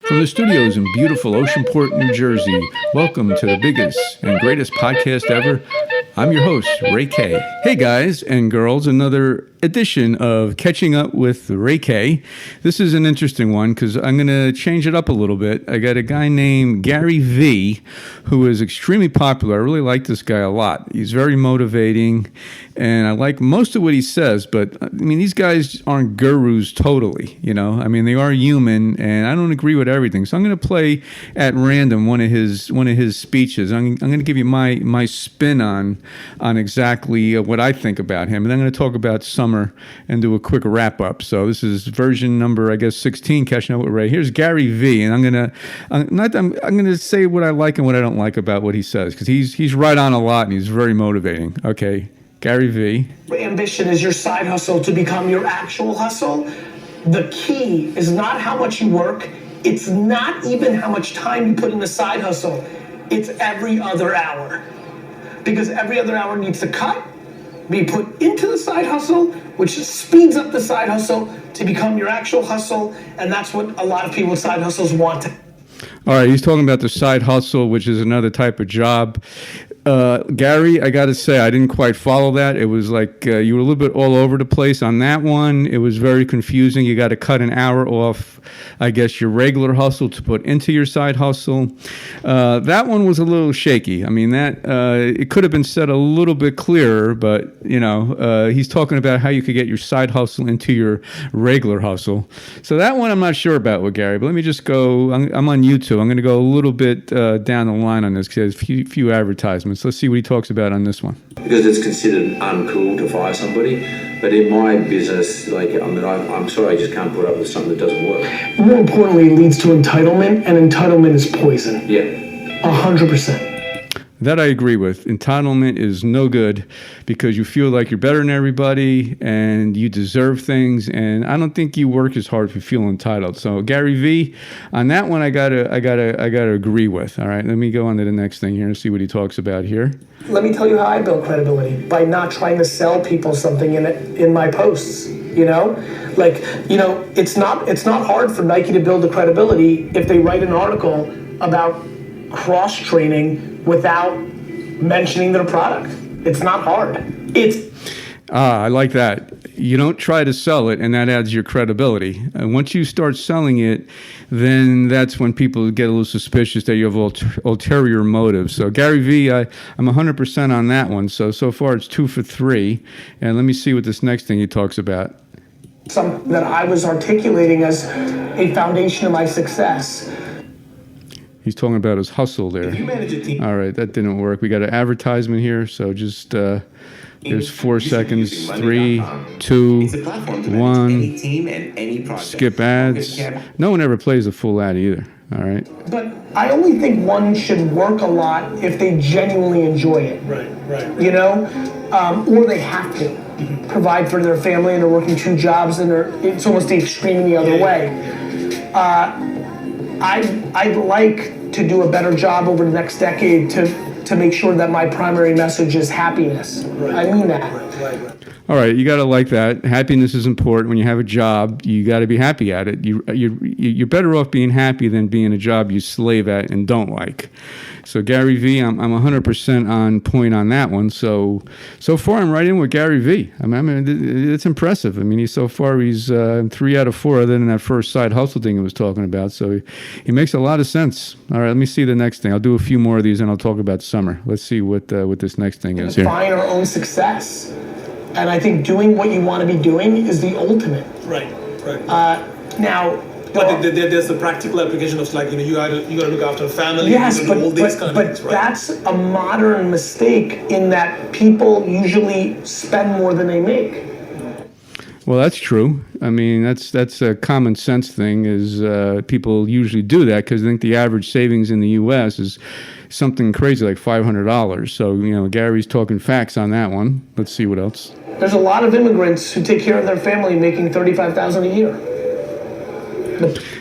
From the studios in beautiful Oceanport, New Jersey, welcome to the biggest and greatest podcast ever. I'm your host, Ray K. Hey guys and girls, another edition of Catching Up with Ray K. This is an interesting one because I'm going to change it up a little bit. I got a guy named Gary V, who is extremely popular. I really like this guy a lot. He's very motivating, and I like most of what he says, but I mean, these guys aren't gurus totally, you know? I mean, they are human, and I don't agree with everything. So I'm going to play at random one of his speeches. I'm going to give you my spin on exactly what I think about him, and I'm going to talk about summer and do a quick wrap up. So this is version number, I guess, 16. Catching Up with Ray. Here's Gary V, and I'm gonna say what I like and what I don't like about what he says because he's right on a lot and he's very motivating. Okay, Gary V. Ambition is your side hustle to become your actual hustle. The key is not how much you work. It's not even how much time you put in the side hustle. It's every other hour, because every other hour needs to cut, be put into the side hustle, which speeds up the side hustle to become your actual hustle, and that's what a lot of people with side hustles want. All right, he's talking about the side hustle, which is another type of job. Gary, I got to say, I didn't quite follow that. It was like you were a little bit all over the place on that one. It was very confusing. You got to cut an hour off, I guess, your regular hustle to put into your side hustle. That one was a little shaky. I mean, that it could have been said a little bit clearer, but, you know, he's talking about how you could get your side hustle into your regular hustle. So that one I'm not sure about with Gary, but let me just go. I'm on YouTube. I'm going to go a little bit down the line on this because there's a few advertisements. Let's see what he talks about on this one. Because it's considered uncool to fire somebody, but in my business, I'm sorry, I just can't put up with something that doesn't work. More importantly, it leads to entitlement, and entitlement is poison. Yeah. 100%. That I agree with. Entitlement is no good because you feel like you're better than everybody and you deserve things. And I don't think you work as hard if you feel entitled. So Gary V, on that one, I gotta agree with. All right, let me go on to the next thing here and see what he talks about here. Let me tell you how I build credibility, by not trying to sell people something in my posts. You know, like, you know, it's not hard for Nike to build the credibility if they write an article about cross training without mentioning their product. It's not hard. I like that. You don't try to sell it, and that adds your credibility. And once you start selling it, then that's when people get a little suspicious that you have ulterior motives. So Gary V, I'm 100% on that one. So far it's 2 for 3. And let me see what this next thing he talks about. Something that I was articulating as a foundation of my success. He's talking about his hustle there. All right, that didn't work. We got an advertisement here, so just there's 4 seconds. 3, 2, 1. Skip ads. No one ever plays a full ad either. All right. But I only think one should work a lot if they genuinely enjoy it. Right. You know, or they have to provide for their family and they're working 2 jobs and it's almost the extreme the other way. I'd like to do a better job over the next decade to make sure that my primary message is happiness. Right. I mean that. Right. All right, you got to like that. Happiness is important. When you have a job, you got to be happy at it. You're better off being happy than being a job you slave at and don't like. So Gary V, I'm 100% on point on that one. So far I'm right in with Gary V. I mean, it's impressive. I mean, he's 3 out of 4 other than that first side hustle thing he was talking about. So he makes a lot of sense. All right, let me see the next thing. I'll do a few more of these and I'll talk about summer. Let's see what this next thing is here. Define our own success. And I think doing what you want to be doing is the ultimate. Right. Now, but there's the practical application of, like, you know, you gotta look after a family. Yes, all these kind of things, right? That's a modern mistake in that people usually spend more than they make. Well, that's true. I mean, that's a common sense thing. Is people usually do that because I think the average savings in the U.S. is something crazy like $500. So, you know, Gary's talking facts on that one. Let's see what else. There's a lot of immigrants who take care of their family making $35,000 a year.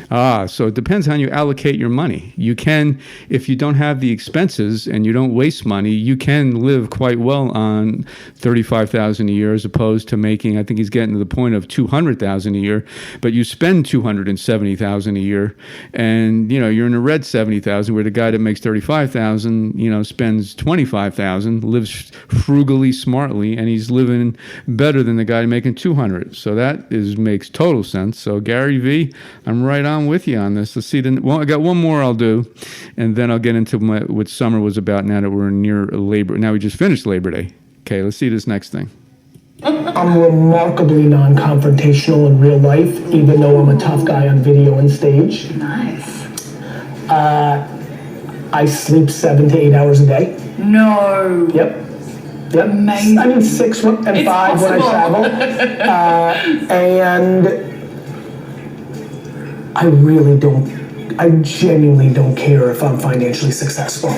So it depends how you allocate your money. You can, if you don't have the expenses and you don't waste money, you can live quite well on $35,000 a year, as opposed to making, I think he's getting to the point of $200,000 a year, but you spend $270,000 a year, and you're in the red $70,000, where the guy that makes $35,000, spends $25,000, lives frugally, smartly, and he's living better than the guy making $200,000. So that makes total sense. So Gary V, I'm right on with you on this. Let's see. I got one more I'll do, and then I'll get into what summer was about now that we're near Labor. Now we just finished Labor Day. Okay, let's see this next thing. I'm remarkably non-confrontational in real life, even though I'm a tough guy on video and stage. Nice. I sleep 7 to 8 hours a day. No. Yep. Amazing. I mean 6 and 5 when I travel. And I genuinely don't care if I'm financially successful.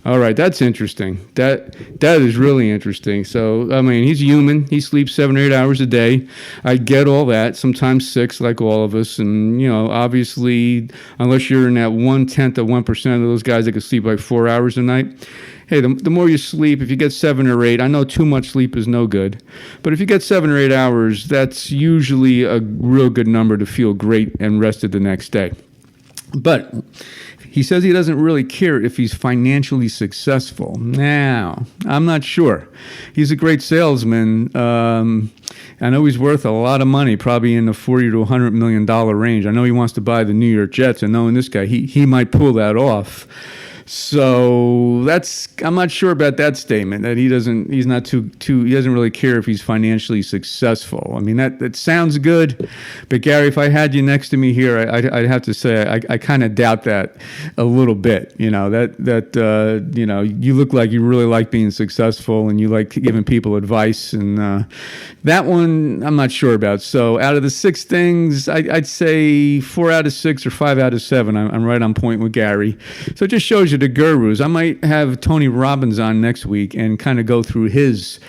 All right, that's interesting. That is really interesting. So, I mean, he's human. He sleeps 7 or 8 hours a day. I get all that. Sometimes 6, like all of us. And obviously, unless you're in that 1/10 of 1% of those guys that can sleep like 4 hours a night. Hey, the more you sleep, if you get 7 or 8, I know too much sleep is no good, but if you get 7 or 8 hours, that's usually a real good number to feel great and rested the next day. But he says he doesn't really care if he's financially successful. Now, I'm not sure. He's a great salesman. I know he's worth a lot of money, probably in the $40 to $100 million range. I know he wants to buy the New York Jets, and knowing this guy, he might pull that off. So I'm not sure about that statement, that he doesn't really care if he's financially successful. I mean, that sounds good, but Gary, if I had you next to me here, I'd have to say I kind of doubt that a little bit. You look like you really like being successful and you like giving people advice, and that one I'm not sure about. So out of the 6 things, I'd say 4 out of 6 or 5 out of 7. I'm right on point with Gary. So it just shows you the gurus. I might have Tony Robbins on next week and kind of go through his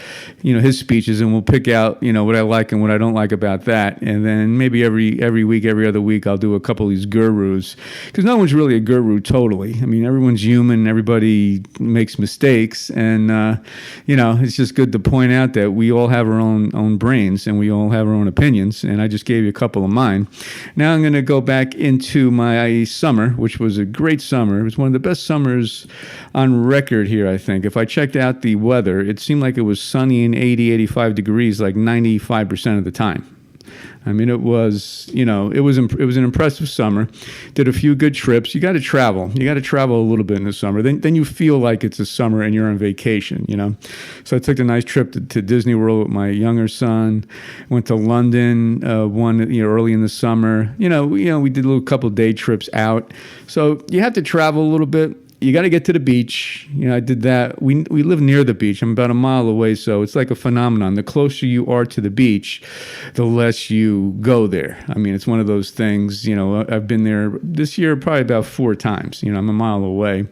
speeches, and we'll pick out, what I like and what I don't like about that. And then maybe every week, every other week, I'll do a couple of these gurus, because no one's really a guru totally. I mean, everyone's human. Everybody makes mistakes. And, it's just good to point out that we all have our own brains and we all have our own opinions. And I just gave you a couple of mine. Now I'm going to go back into my summer, which was a great summer. It was one of the best summers on record here, I think. If I checked out the weather, it seemed like it was sunny and 80, 85 degrees like 95% of the time. I mean, it was an impressive summer. Did a few good trips. You got to travel. You got to travel a little bit in the summer. Then you feel like it's a summer and you're on vacation, So I took a nice trip to Disney World with my younger son. Went to London early in the summer. We did a little couple day trips out. So you have to travel a little bit. You got to get to the beach. I did that. We live near the beach. I'm about a mile away, so it's like a phenomenon. The closer you are to the beach, the less you go there. I mean, it's one of those things, I've been there this year probably about 4 times. I'm a mile away.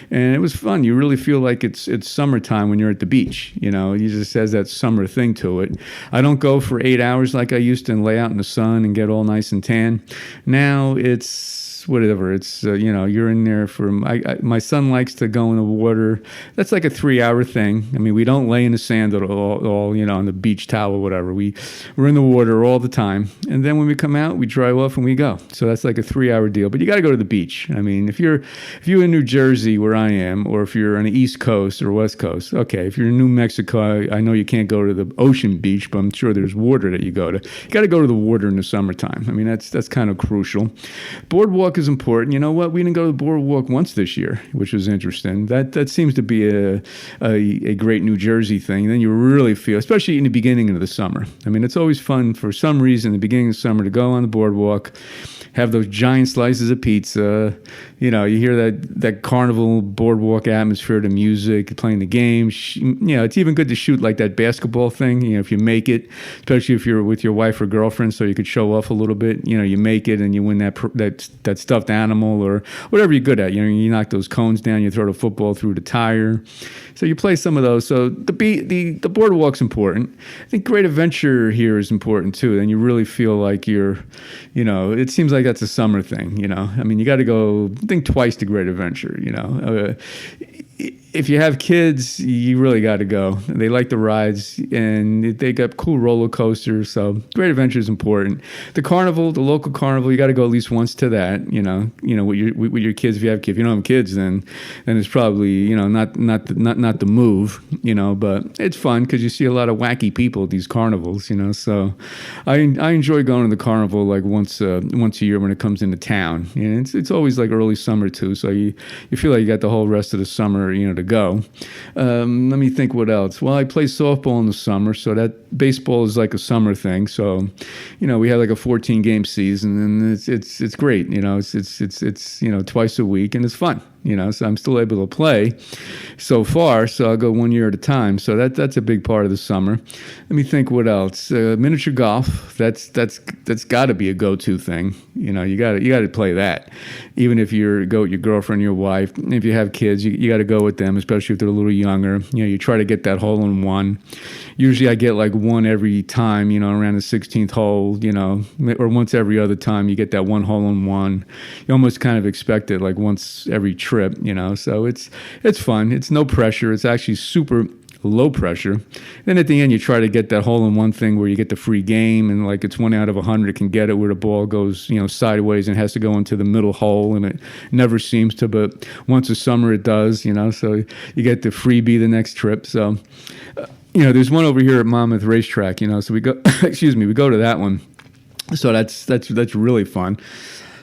And it was fun. You really feel like it's summertime when you're at the beach. It just has that summer thing to it. I don't go for 8 hours like I used to and lay out in the sun and get all nice and tan. Now it's whatever. It's, you're in there for, my son likes to go in the water. That's like a 3-hour thing. I mean, we don't lay in the sand at all, on the beach towel or whatever. We're in the water all the time. And then when we come out, we dry off and we go. So that's like a 3-hour deal. But you got to go to the beach. I mean, if you're in New Jersey where I am, or if you're on the East Coast or West Coast, okay, if you're in New Mexico, I know you can't go to the ocean beach, but I'm sure there's water that you go to. You got to go to the water in the summertime. I mean, that's kind of crucial. Boardwalk is important. You know what? We didn't go to the boardwalk once this year, which was interesting. That seems to be a great New Jersey thing. Then you really feel, especially in the beginning of the summer. I mean, it's always fun for some reason, the beginning of summer, to go on the boardwalk, have those giant slices of pizza. You hear that carnival boardwalk atmosphere, the music, playing the games. It's even good to shoot like that basketball thing. If you make it, especially if you're with your wife or girlfriend, so you could show off a little bit. You make it and you win that stuffed animal or whatever you're good at. You knock those cones down, you throw the football through the tire. So you play some of those. So the boardwalk's important. I think great adventure here is important too. Then you really feel like it seems like like that's a summer thing, you know. I mean, you got to go think twice to Great Adventure, you know. If you have kids, you really got to go. They like the rides, and they got cool roller coasters. So Great Adventure is important. The carnival, the local carnival, you got to go at least once to that. You know, with your kids. If you have kids, if you don't have kids, then it's probably, you know, not the move. You know, but it's fun because you see a lot of wacky people at these carnivals. You know, so I enjoy going to the carnival like once a year when it comes into town. You know, it's always like early summer too. So you feel like you got the whole rest of the summer, you know, to go. Let me think what else. Well, I play softball in the summer, so that baseball is like a summer thing. So, you know, we have like a 14-game season, and it's great. You know, it's you know, twice a week, and it's fun. You know, so I'm still able to play so far. So I'll go 1 year at a time. So that's a big part of the summer. Let me think what else. Miniature golf. That's got to be a go-to thing. You know, you got to play that. Even if you go with your girlfriend, your wife, if you have kids, you got to go with them, especially if they're a little younger. You know, you try to get that hole in one. Usually I get like one every time, you know, around the 16th hole, you know, or once every other time you get that one hole in one. You almost kind of expect it like once every trip, you know. So it's fun. It's no pressure. It's actually super low pressure. Then at the end, you try to get that hole in one thing where you get the free game, and like it's 1 out of 100 can get it, where the ball goes, you know, sideways and has to go into the middle hole, and it never seems to, but once a summer it does, you know. So you get the freebie the next trip. So you know, there's one over here at Monmouth Racetrack, you know, so we go we go to that one. So that's really fun.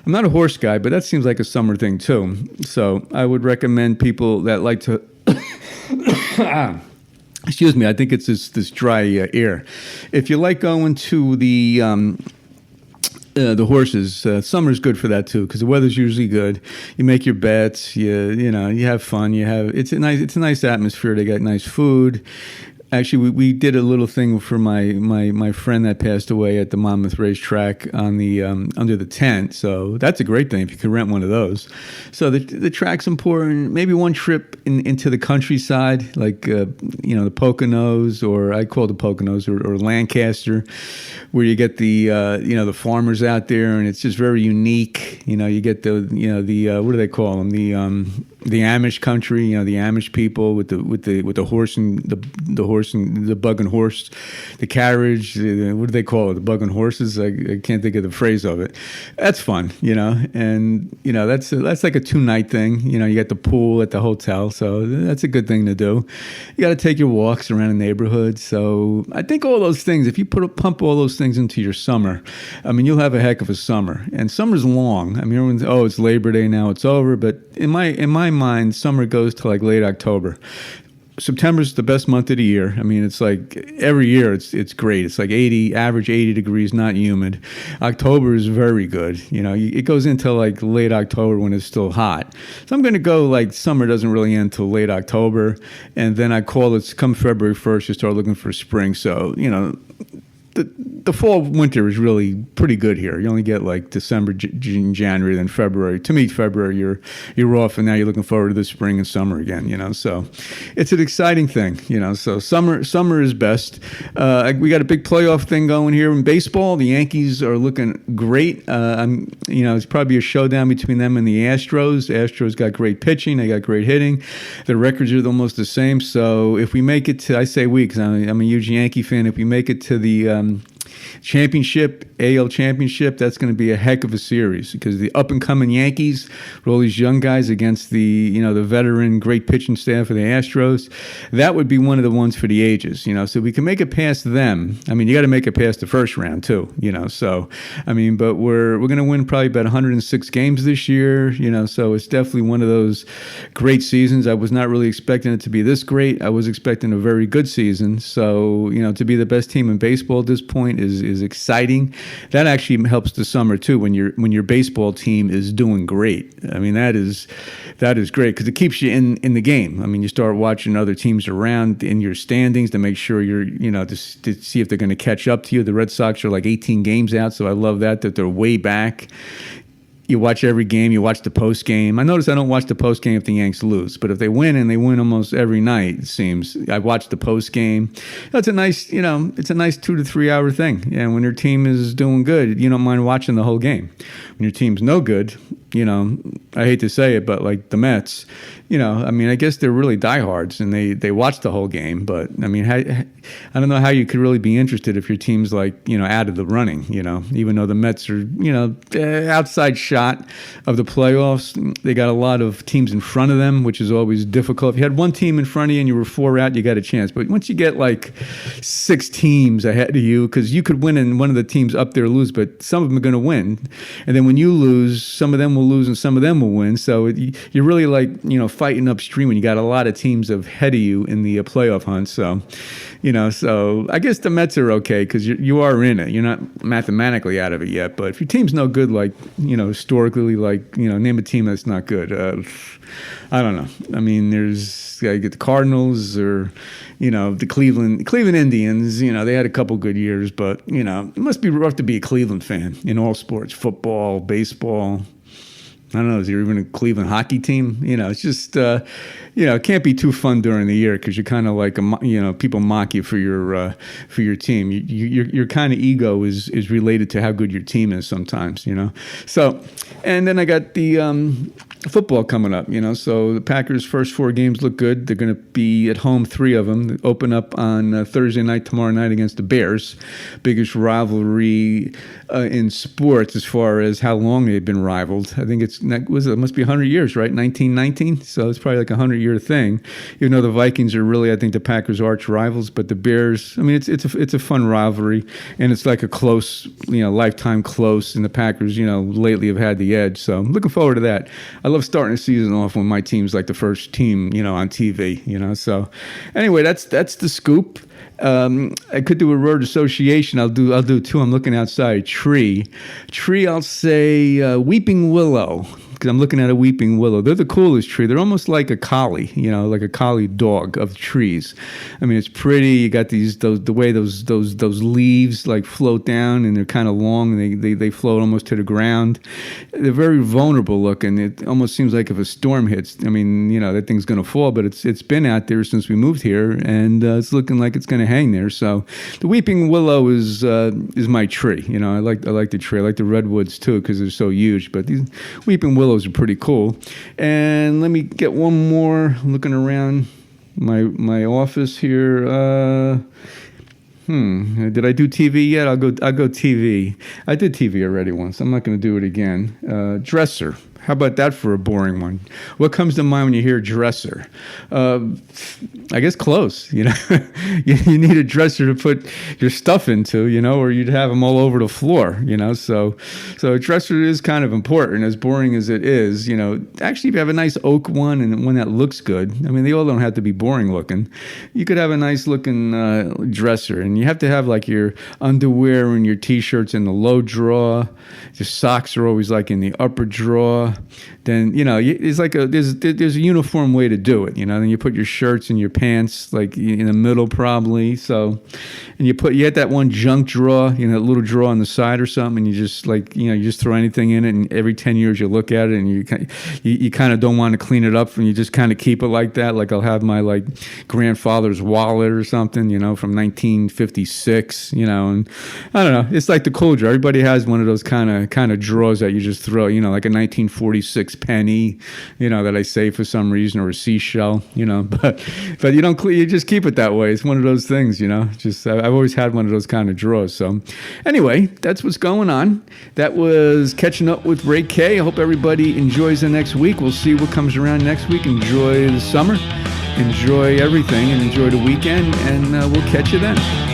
I'm not a horse guy, but that seems like a summer thing too. So I would recommend people that like to excuse me, I think it's this dry air. If you like going to the horses, summer's good for that too, because the weather's usually good. You make your bets, you know, you have fun. It's a nice atmosphere. They got nice food. Actually, we did a little thing for my friend that passed away at the Monmouth Racetrack on the under the tent. So that's a great thing if you can rent one of those. So the track's important. Maybe one trip into the countryside, like you know, the Poconos, or I call it the Poconos, or Lancaster, where you get the you know, the farmers out there, and it's just very unique. You know, you get the what do they call them, the Amish country, you know, the Amish people with the horse and the horse and the bug and horse, the carriage. What do they call it? The bug and horses. I can't think of the phrase of it. That's fun, you know, and you know that's like a 2-night thing. You know, you got the pool at the hotel, so that's a good thing to do. You got to take your walks around the neighborhood. So I think all those things, if you pump all those things into your summer, I mean, you'll have a heck of a summer. And summer's long. I mean, everyone's, oh, it's Labor Day now, it's over. But in my mind, summer goes to like late October. September's the best month of the year. I mean, it's like every year it's great. It's like average 80 degrees, not humid. October is very good. You know, it goes into like late October when it's still hot. So I'm going to go like summer doesn't really end till late October. And then I call it, come February 1st, you start looking for spring. So, you know, the fall winter is really pretty good here. You only get like December, January, then February. To me, February you're off, and now you're looking forward to the spring and summer again. You know, so it's an exciting thing. You know, so summer is best. We got a big playoff thing going here in baseball. The Yankees are looking great. You know, it's probably a showdown between them and the Astros. The Astros got great pitching. They got great hitting. The records are almost the same. So if we make it to, I say we, because I'm a huge Yankee fan. If we make it to the championship, AL championship, that's going to be a heck of a series, because the up and coming Yankees with all these young guys against the veteran great pitching staff of the Astros, that would be one of the ones for the ages. You know, so we can make it past them. I mean, you got to make it past the first round too. You know, so I mean, but we're going to win probably about 106 games this year. You know, so it's definitely one of those great seasons. I was not really expecting it to be this great. I was expecting a very good season. So you know, to be the best team in baseball at this point is exciting. That actually helps the summer too, when your baseball team is doing great. I mean, that is great, because it keeps you in the game. I mean, you start watching other teams around in your standings to make sure you're, you know, to see if they're going to catch up to you. The Red Sox are like 18 games out, so I love that they're way back. you watch every game. You watch the post game. I notice I don't watch the post game if the Yanks lose, but if they win, and they win almost every night, it seems, I watch the post game. It's a nice, it's a nice 2 to 3 hour thing. And when your team is doing good, you don't mind watching the whole game. When your team's no good, I hate to say it, but like the Mets, I guess they're really diehards and they watch the whole game. But I mean, I don't know how you could really be interested if your team's like, out of the running, even though the Mets are, outside shot of the playoffs. They got a lot of teams in front of them, which is always difficult. If you had one team in front of you and you were 4 out, you got a chance. But once you get like 6 teams ahead of you, because you could win and one of the teams up there lose, but some of them are going to win. And then when you lose, some of them will lose and some of them will win. So you're really like, fighting upstream when you got a lot of teams ahead of you in the playoff hunt. So, so I guess the Mets are okay because you are in it. You're not mathematically out of it yet. But if your team's no good, like, historically, like, name a team that's not good. I don't know. I mean, there's you get the Cardinals or, the Cleveland Indians. They had a couple good years, but, it must be rough to be a Cleveland fan in all sports, football, baseball. I don't know. Is there even a Cleveland hockey team? It's just, it can't be too fun during the year because you're kind of like, people mock you for your team. Your kind of ego is related to how good your team is sometimes, So, and then I got the football coming up, So the Packers' first 4 games look good. They're going to be at home 3 of them. They open up on Thursday night, tomorrow night against the Bears. Biggest rivalry in sports as far as how long they've been rivaled. I think it must be 100 years, right? 1919. So it's probably like a 100-year thing. Even though the Vikings are really, I think, the Packers' arch rivals, but the Bears. I mean, it's a fun rivalry, and it's like a close, lifetime close. And the Packers, lately have had the edge. So I'm looking forward to that. I love starting the season off when my team's like the first team, on TV. So anyway, that's the scoop. I could do a word association. I'll do 2. I'm looking outside. Tree. I'll say weeping willow. Because I'm looking at a weeping willow. They're the coolest tree. They're almost like a collie, like a collie dog of trees. I mean, it's pretty. You got the way those leaves like float down, and they're kind of long. And they float almost to the ground. They're very vulnerable looking. It almost seems like if a storm hits, I mean, that thing's going to fall. But it's been out there since we moved here, and it's looking like it's going to hang there. So the weeping willow is my tree. I like the tree. I like the redwoods too because they're so huge. But these weeping willows are pretty cool. And let me get one more. I'm looking around my office here. Did I do TV yet? I'll go TV. I did TV already once. I'm not going to do it again. Dresser. How about that for a boring one? What comes to mind when you hear dresser? I guess clothes. You need a dresser to put your stuff into, or you'd have them all over the floor, So a dresser is kind of important, as boring as it is. Actually, if you have a nice oak one and one that looks good, I mean, they all don't have to be boring looking. You could have a nice looking dresser, and you have to have like your underwear and your t-shirts in the low drawer. Your socks are always like in the upper drawer. Then it's like there's a uniform way to do it. Then you put your shirts and your pants like in the middle probably. So, and you get that one junk drawer, that little drawer on the side or something, and you just you just throw anything in it, and every 10 years you look at it and you kind of don't want to clean it up, and you just kind of keep it like that. Like I'll have my like grandfather's wallet or something, from 1956, and I don't know. It's like the cool drawer. Everybody has one of those kind of drawers that you just throw, like a 1946 penny, that I save for some reason, or a seashell, but you don't, you just keep it that way. It's one of those things, just, I've always had one of those kind of drawers. So anyway, that's what's going on. That was Catching Up with Ray K. I hope everybody enjoys the next week. We'll see what comes around next week. Enjoy the summer, enjoy everything, and enjoy the weekend, and we'll catch you then.